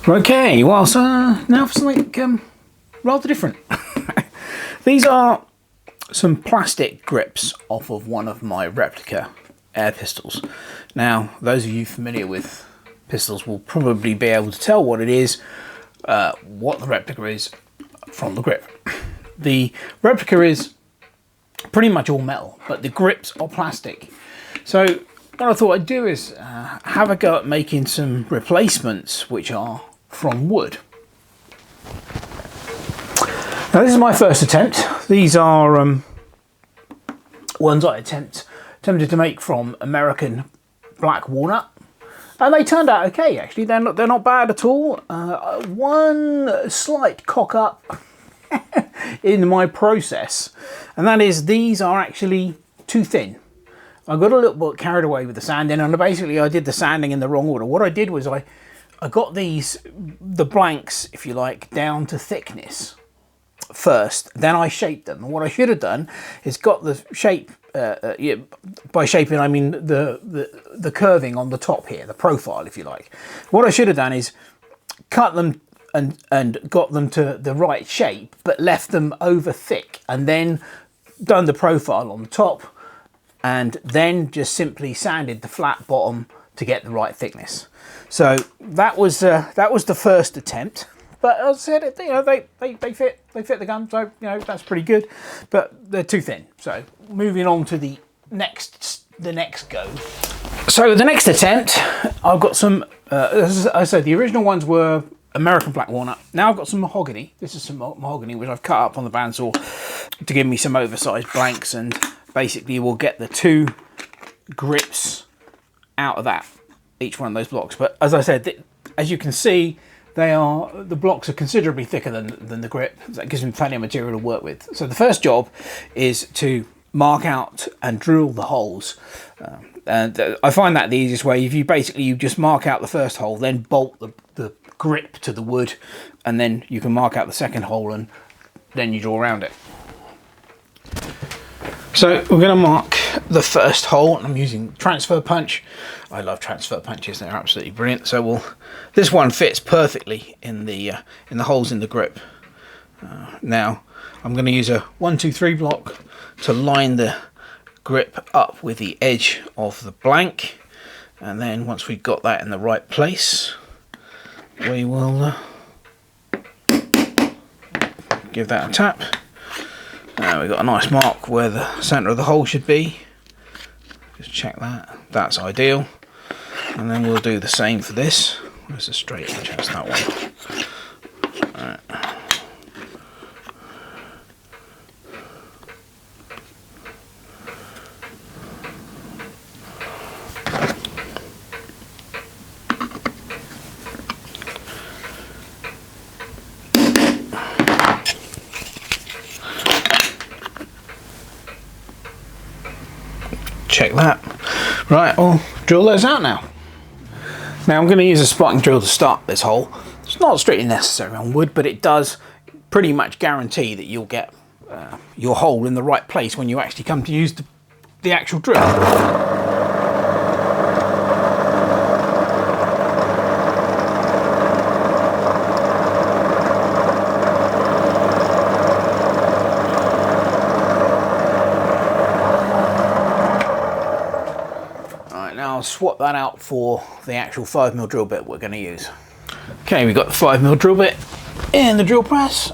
Okay, well, so now for something rather different. These are some plastic grips off of one of my Replica Air Pistols. Now, those of you familiar with pistols will probably be able to tell what it is, what the Replica is from the grip. The Replica is pretty much all metal, but the grips are plastic. So what I thought I'd do is have a go at making some replacements which are from wood. Now this is my first attempt. These are ones I attempted to make from American black walnut, and they turned out okay. Actually, they're not bad at all. One slight cock up in my process, and that is these are actually too thin. I got a little bit carried away with the sanding, and basically I did the sanding in the wrong order. What I did was I got the blanks, if you like, down to thickness first, then I shaped them. And what I should have done is got the shape, by shaping I mean the curving on the top here, the profile, if you like. What I should have done is cut them and got them to the right shape, but left them over thick, and then done the profile on the top, and then just simply sanded the flat bottom to get the right thickness. So that was the first attempt. But as I said, you know, they fit the gun, so you know that's pretty good. But they're too thin. So moving on to the next go. So the next attempt, I've got some. As I said, the original ones were American black walnut. Now I've got some mahogany. This is some mahogany which I've cut up on the bandsaw to give me some oversized blanks, and basically we'll get the two grips out of that, each one of those blocks. But as I said, as you can see, the blocks are considerably thicker than the grip. That gives me plenty of material to work with. So the first job is to mark out and drill the holes. And I find that the easiest way. If you just mark out the first hole, then bolt the grip to the wood, and then you can mark out the second hole, and then you draw around it. So we're going to mark the first hole, and I'm using transfer punch. I love transfer punches; they're absolutely brilliant. So this one fits perfectly in the holes in the grip. Now I'm going to use a 1, 2, 3 block to line the grip up with the edge of the blank, and then once we've got that in the right place, we will give that a tap. Now we've got a nice mark where the centre of the hole should be. Just check that. That's ideal. And then we'll do the same for this. Where's the straight edge? That's that one. Alright. Check that. Right, I'll drill those out now. Now I'm going to use a spotting drill to start this hole. It's not strictly necessary on wood, but it does pretty much guarantee that you'll get your hole in the right place when you actually come to use the actual drill. I'll swap that out for the actual 5mm drill bit we're going to use. Okay, we've got the 5mm drill bit in the drill press.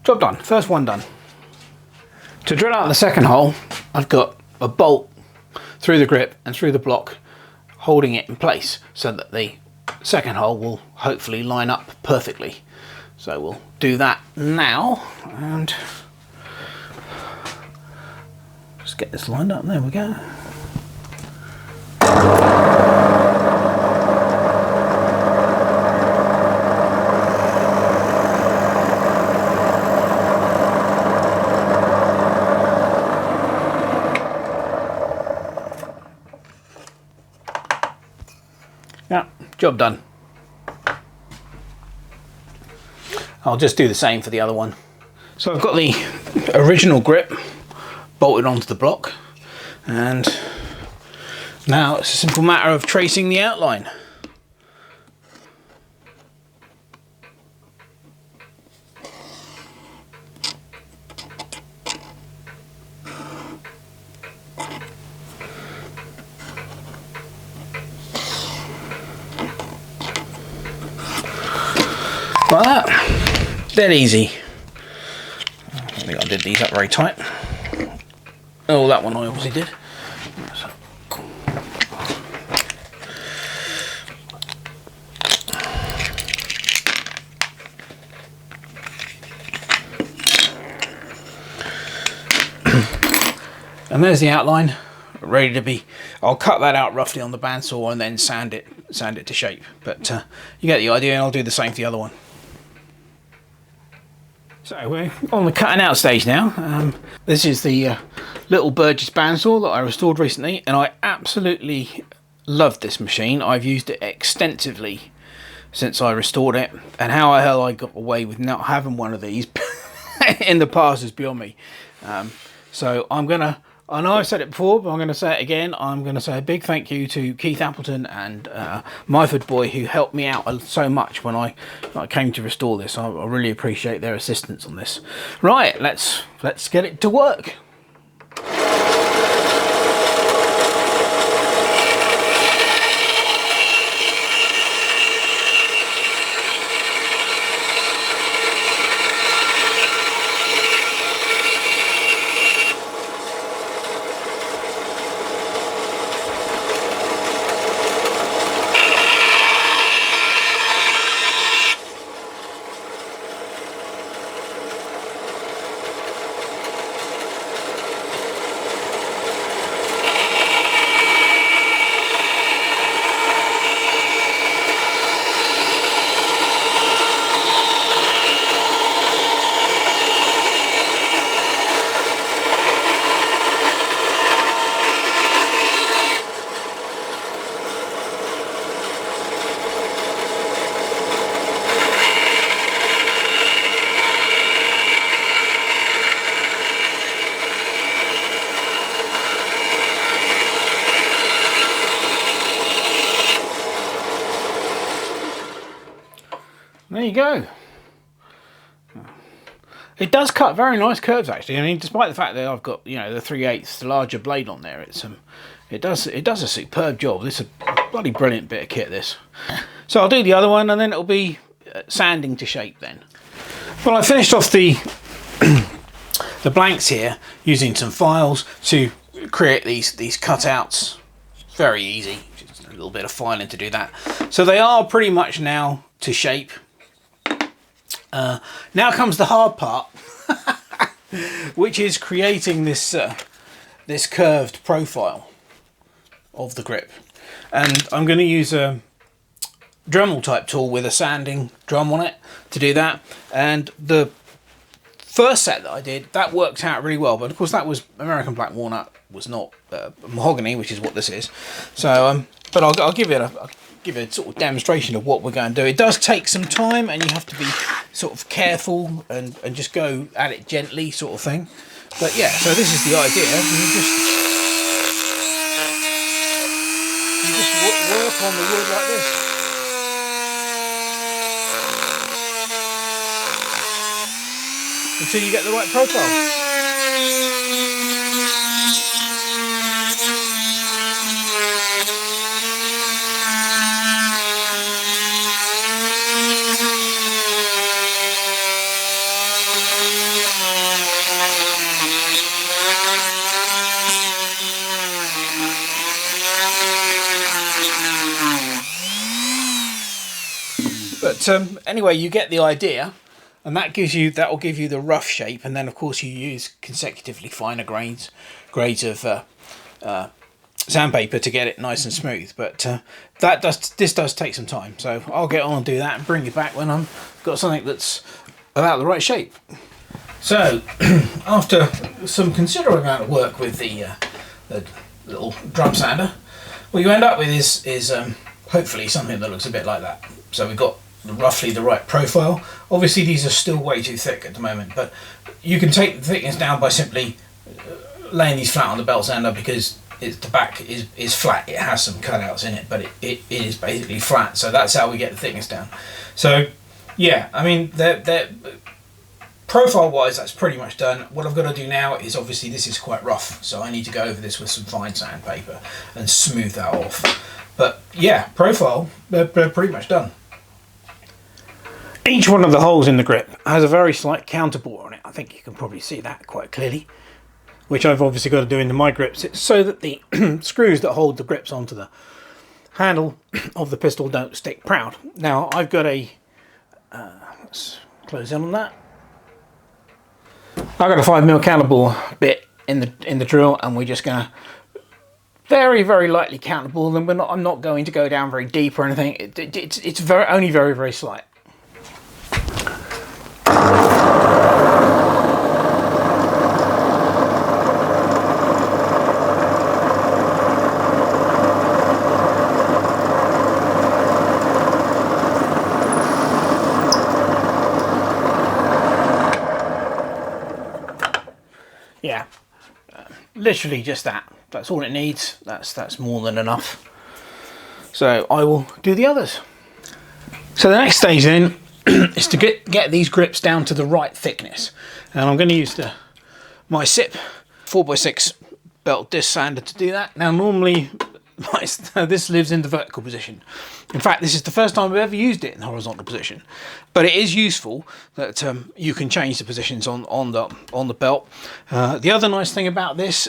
Job done, first one done. To drill out the second hole, I've got a bolt through the grip and through the block, holding it in place so that the second hole will hopefully line up perfectly. So we'll do that now, and just get this lined up. There we go. Yeah, job done. I'll just do the same for the other one. So I've got the original grip bolted onto the block, and now it's a simple matter of tracing the outline. Like that, dead easy. I think I did these up very tight. Oh, that one I obviously did. And there's the outline, ready to be. I'll cut that out roughly on the bandsaw and then sand it to shape. But you get the idea, and I'll do the same for the other one. So we're on the cutting out stage now. This is the little Burgess bandsaw that I restored recently, and I absolutely love this machine. I've used it extensively since I restored it, and how the hell I got away with not having one of these in the past is beyond me. So I know I've said it before, but I'm going to say it again. I'm going to say a big thank you to Keith Appleton and Myford Boy, who helped me out so much when I came to restore this. I really appreciate their assistance on this. Right, let's get it to work. There you go. It does cut very nice curves, actually. I mean, despite the fact that I've got, you know, the 3/8 larger blade on there, it does a superb job. This is a bloody brilliant bit of kit, this. So I'll do the other one, and then it'll be sanding to shape then. Well, I finished off the the blanks here using some files to create these cutouts. Very easy, just a little bit of filing to do that. So they are pretty much now to shape. Now comes the hard part, which is creating this this curved profile of the grip. And I'm going to use a Dremel type tool with a sanding drum on it to do that. And the first set that I did, that worked out really well, but of course that was American black walnut, was not mahogany, which is what this is. So but I'll give it a sort of demonstration of what we're going to do. It does take some time, and you have to be sort of careful and just go at it gently, sort of thing. But yeah, so this is the idea. You just work on the wood like this. Until you get the right profile. But anyway, you get the idea, and that will give you the rough shape, and then of course you use consecutively finer grades of sandpaper to get it nice and smooth. But this does take some time, so I'll get on and do that and bring it back when I've got something that's about the right shape. So after some considerable amount of work with the little drum sander, what you end up with is hopefully something that looks a bit like that. So we've got roughly the right profile. Obviously these are still way too thick at the moment, but you can take the thickness down by simply laying these flat on the belt sander, because the back is flat. It has some cutouts in it, but it is basically flat, so that's how we get the thickness down. So yeah, I mean, they're profile wise, that's pretty much done. What I've got to do now is, obviously this is quite rough, so I need to go over this with some fine sandpaper and smooth that off. But yeah, profile, they're pretty much done. Each one of the holes in the grip has a very slight counterbore on it. I think you can probably see that quite clearly, which I've obviously got to do into my grips. It's so that the screws that hold the grips onto the handle of the pistol don't stick proud. Now I've got a, let's close in on that. I've got a 5mm counterbore bit in the drill, and we're just going to very lightly counterbore them. I'm not going to go down very deep or anything. It's only very slight. Yeah, literally just that. That's all it needs. That's more than enough. So I will do the others. So the next stage then is to get these grips down to the right thickness, and I'm going to use my SIP 4x6 belt disc sander to do that. Now normally this lives in the vertical position. In fact, this is the first time I've ever used it in the horizontal position, but it is useful that you can change the positions on the belt. The other nice thing about this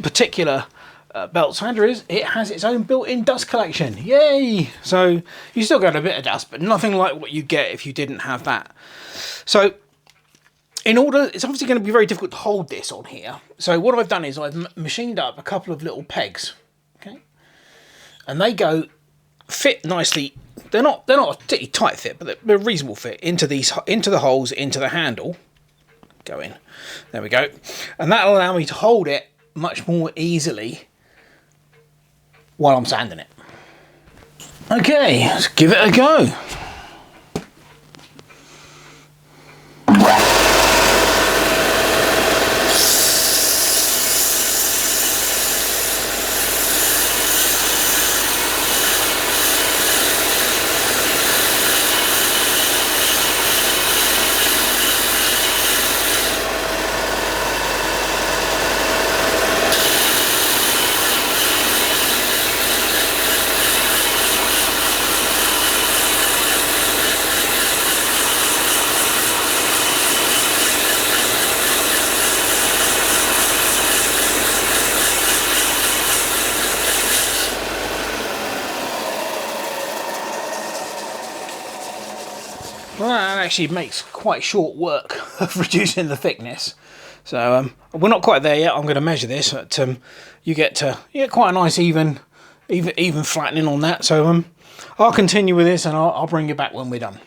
particular belt sander is it has its own built-in dust collection. Yay! So you still get a bit of dust, but nothing like what you get if you didn't have that. So it's obviously going to be very difficult to hold this on here. So what I've done is I've machined up a couple of little pegs. Okay, and they fit nicely. They're not a particularly tight fit, but they're a reasonable fit into the holes into the handle. Go in. There we go. And that'll allow me to hold it much more easily while I'm sanding it. Okay, let's give it a go. Well, that actually makes quite short work of reducing the thickness. So we're not quite there yet. I'm going to measure this, but you get quite a nice even flattening on that. So I'll continue with this, and I'll bring you back when we're done.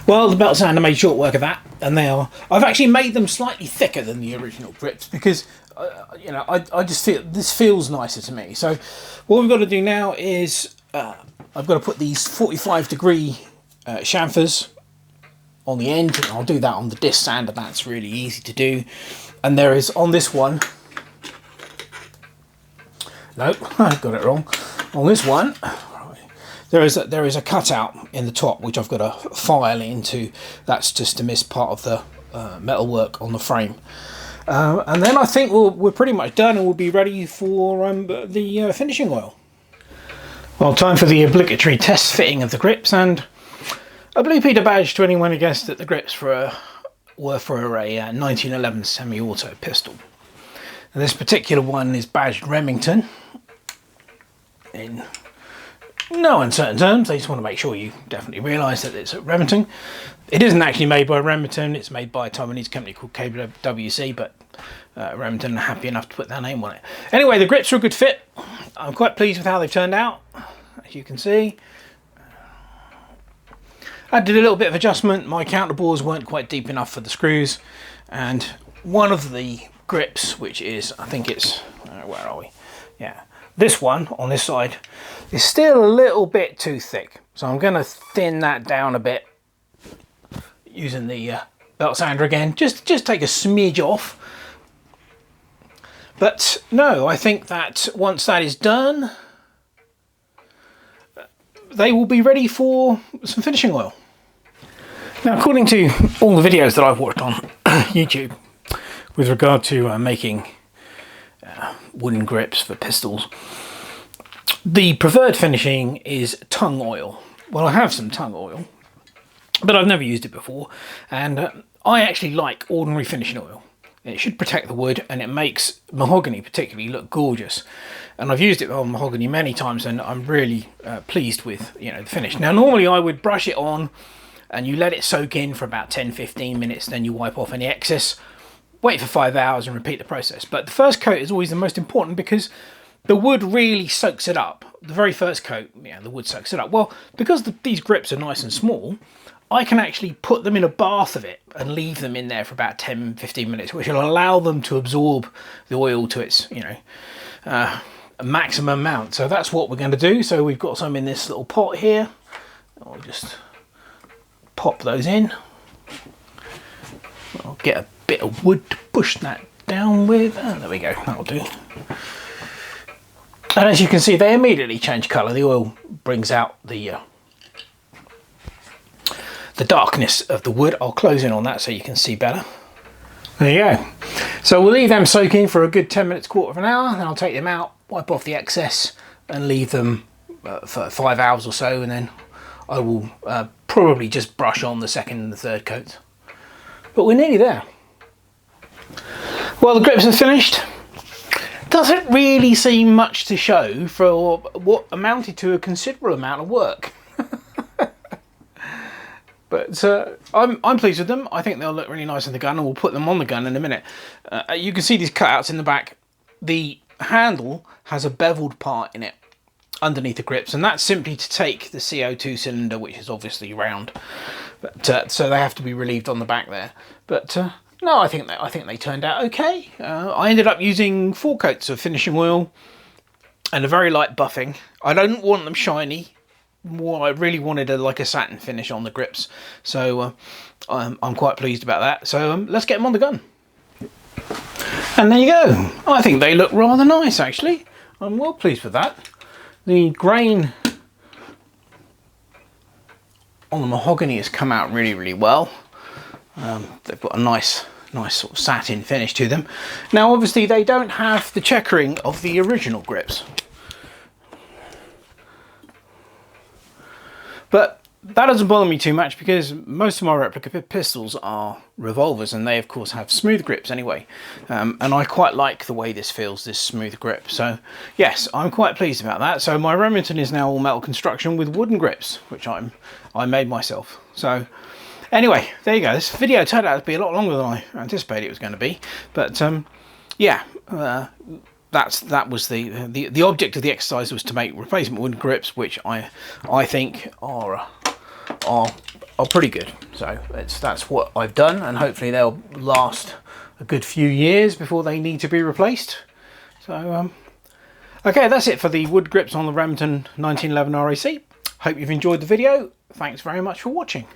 Well, the belt sander made short work of that, and I've actually made them slightly thicker than the original grips because I just feel this feels nicer to me. So what we've got to do now is I've got to put these 45-degree chamfers on the end, and I'll do that on the disc sander. That's really easy to do. And there is on this one, nope, I got it wrong. On this one, there is a cutout in the top which I've got to file into. That's just to miss part of the metal work on the frame. And then I think we're pretty much done, and we'll be ready for the finishing oil. Well, time for the obligatory test fitting of the grips, and a Blue Peter badge to anyone who guessed that the grips were for a 1911 semi-auto pistol. Now, this particular one is badged Remington. In no uncertain terms, they just want to make sure you definitely realise that it's a Remington. It isn't actually made by Remington, it's made by a Taiwanese company called KWC, but Remington are happy enough to put their name on it. Anyway, the grips are a good fit. I'm quite pleased with how they've turned out, as you can see. I did a little bit of adjustment. My counterbores weren't quite deep enough for the screws, and one of the grips, which is, I think it's, where are we? Yeah, this one on this side is still a little bit too thick. So I'm going to thin that down a bit using the belt sander again. Just take a smidge off. But no, I think that once that is done, they will be ready for some finishing oil. Now, according to all the videos that I've watched on YouTube with regard to making wooden grips for pistols, the preferred finishing is tung oil. Well, I have some tung oil, but I've never used it before, and I actually like ordinary finishing oil. It should protect the wood, and it makes mahogany particularly look gorgeous. And I've used it on mahogany many times, and I'm really pleased with the finish. Now, normally I would brush it on, and you let it soak in for about 10-15 minutes, then you wipe off any excess, wait for 5 hours, and repeat the process. But the first coat is always the most important because the wood really soaks it up. The very first coat, the wood soaks it up. Well, because these grips are nice and small, I can actually put them in a bath of it and leave them in there for about 10-15 minutes, which will allow them to absorb the oil to its, a maximum amount. So that's what we're going to do. So we've got some in this little pot here. I'll just pop those in. I'll get a bit of wood to push that down with. And there we go, that'll do. And as you can see, they immediately change colour. The oil brings out the darkness of the wood. I'll close in on that so you can see better. There you go. So we'll leave them soaking for a good 10 minutes, quarter of an hour, then I'll take them out, wipe off the excess and leave them for 5 hours or so, and then I will probably just brush on the second and the third coat. But we're nearly there. Well, the grips are finished. Doesn't really seem much to show for what amounted to a considerable amount of work. But I'm pleased with them. I think they'll look really nice in the gun, and we'll put them on the gun in a minute. You can see these cutouts in the back. The handle has a beveled part in it underneath the grips, and that's simply to take the CO2 cylinder, which is obviously round. But so they have to be relieved on the back there. But no, I think they turned out okay. I ended up using 4 coats of finishing oil and a very light buffing. I don't want them shiny. Well, I really wanted like a satin finish on the grips, so I'm quite pleased about that. So let's get them on the gun. And there you go. I think they look rather nice, actually. I'm well pleased with that. The grain on the mahogany has come out really, really well. They've got a nice sort of satin finish to them. Now, obviously, they don't have the checkering of the original grips. But that doesn't bother me too much because most of my replica pistols are revolvers, and they of course have smooth grips anyway. And I quite like the way this feels, this smooth grip. So yes, I'm quite pleased about that. So my Remington is now all metal construction with wooden grips, which I made myself. So anyway, there you go. This video turned out to be a lot longer than I anticipated it was going to be. But yeah, that was the object of the exercise, was to make replacement wooden grips, which I think are pretty good. So that's what I've done, and hopefully they'll last a good few years before they need to be replaced. So okay, that's it for the wood grips on the Remington 1911 RAC. Hope you've enjoyed the video. Thanks very much for watching.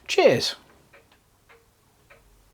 Cheers.